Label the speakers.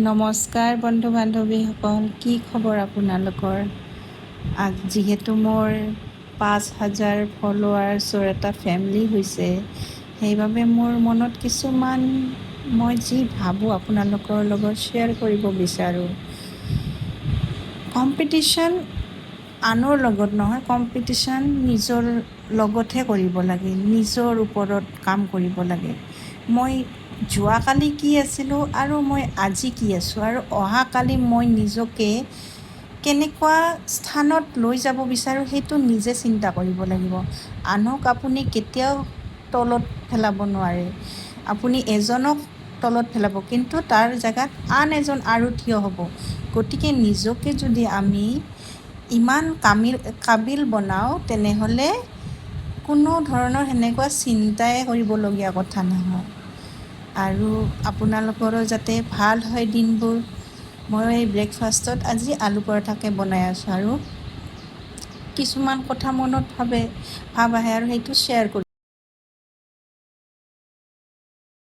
Speaker 1: নমস্কাৰ বন্ধু বান্ধৱীসকল, কি খবৰ আপোনালোকৰ? যিহেতু মোৰ 5,000 ফলোৱাৰ্ছৰ এটা ফেমিলি হৈছে, সেইবাবে মোৰ মনত কিছুমান মই যি ভাবোঁ আপোনালোকৰ লগত শ্বেয়াৰ কৰিব বিচাৰোঁ। কম্পিটিশ্যন আনৰ লগত নহয়, কম্পিটিশ্যন নিজৰ লগতহে কৰিব লাগে, নিজৰ ওপৰত কাম কৰিব লাগে। মই যোৱাকালি কি আছিলোঁ আৰু মই আজি কি আছোঁ, আৰু অহাকালি মই নিজকে কেনেকুৱা স্থানত লৈ যাব বিচাৰোঁ সেইটো নিজে চিন্তা কৰিব লাগিব। আনক আপুনি কেতিয়াও তলত পেলাব নোৱাৰে। আপুনি এজনক তলত পেলাব, কিন্তু তাৰ জেগাত আন এজন আৰু থিয় হ'ব। গতিকে নিজকে যদি আমি ইমান কাবিল বনাওঁ, তেনেহ'লে কোনো ধৰণৰ সেনেকুৱা চিন্তাই কৰিবলগীয়া কথা নহয়। আৰু আপোনালোকৰো যাতে ভাল হয় দিনবোৰ। মই এই ব্ৰেকফাষ্টত আজি আলু পৰঠাকে বনাই আছোঁ, আৰু কিছুমান কথা মনত ভাৱ আহে আৰু সেইটো শ্বেয়াৰ কৰোঁ।